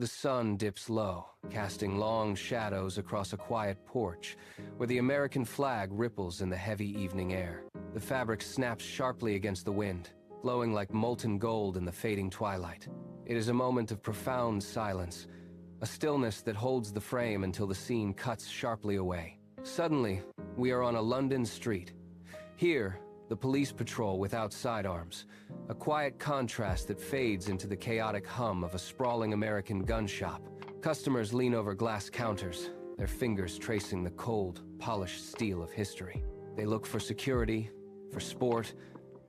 The sun dips low, casting long shadows across a quiet porch, where the American flag ripples in the heavy evening air. The fabric snaps sharply against the wind, glowing like molten gold in the fading twilight. It is a moment of profound silence, a stillness that holds the frame until the scene cuts sharply away. Suddenly, we are on a London street. Here, the police patrol without sidearms, a quiet contrast that fades into the chaotic hum of a sprawling American gun shop. Customers lean over glass counters, their fingers tracing the cold, polished steel of history. They look for security, for sport,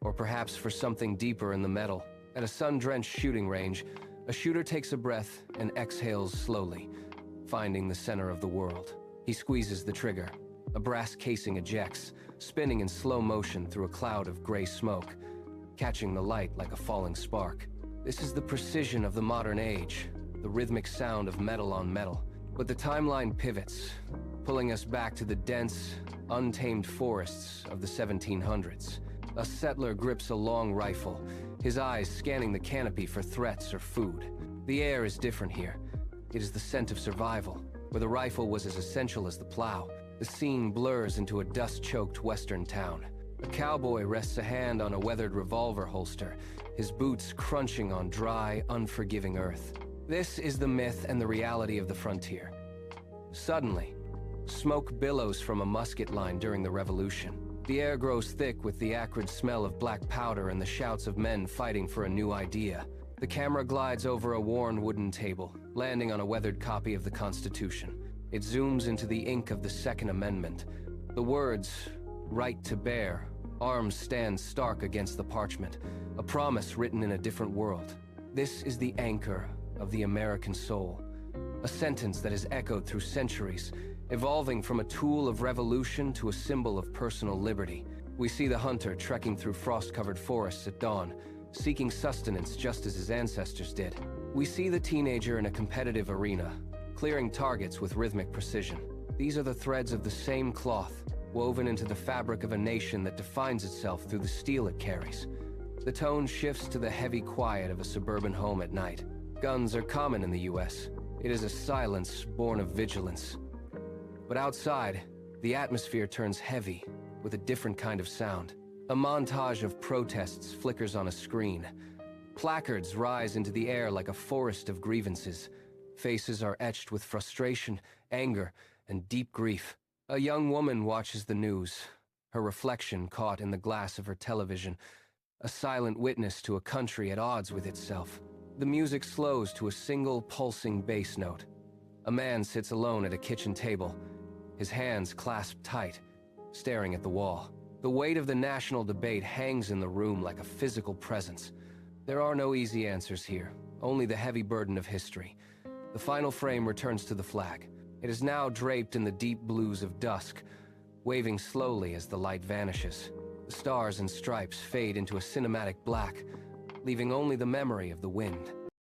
or perhaps for something deeper in the metal. At a sun-drenched shooting range, a shooter takes a breath and exhales slowly, finding the center of the world. He squeezes the trigger. A brass casing ejects, spinning in slow motion through a cloud of gray smoke, catching the light like a falling spark. This is the precision of the modern age, the rhythmic sound of metal on metal. But the timeline pivots, pulling us back to the dense, untamed forests of the 1700s. A settler grips a long rifle, his eyes scanning the canopy for threats or food. The air is different here. It is the scent of survival, where the rifle was as essential as the plow. The scene blurs into a dust-choked western town. A cowboy rests a hand on a weathered revolver holster, his boots crunching on dry, unforgiving earth. This is the myth and the reality of the frontier. Suddenly, smoke billows from a musket line during the Revolution. The air grows thick with the acrid smell of black powder and the shouts of men fighting for a new idea. The camera glides over a worn wooden table, landing on a weathered copy of the Constitution. It zooms into the ink of the Second Amendment. The words, "right to bear," arms stand stark against the parchment, a promise written in a different world. This is the anchor of the American soul, a sentence that has echoed through centuries, evolving from a tool of revolution to a symbol of personal liberty. We see the hunter trekking through frost-covered forests at dawn, seeking sustenance just as his ancestors did. We see the teenager in a competitive arena, clearing targets with rhythmic precision. These are the threads of the same cloth, woven into the fabric of a nation that defines itself through the steel it carries. The tone shifts to the heavy quiet of a suburban home at night. Guns are common in the US. It is a silence born of vigilance. But outside, the atmosphere turns heavy, with a different kind of sound. A montage of protests flickers on a screen. Placards rise into the air like a forest of grievances. Faces are etched with frustration, anger, and deep grief. A young woman watches the news, her reflection caught in the glass of her television, a silent witness to a country at odds with itself. The music slows to a single pulsing bass note. A man sits alone at a kitchen table, his hands clasped tight, staring at the wall. The weight of the national debate hangs in the room like a physical presence. There are no easy answers here, only the heavy burden of history. The final frame returns to the flag. It is now draped in the deep blues of dusk, waving slowly as the light vanishes. The stars and stripes fade into a cinematic black, leaving only the memory of the wind.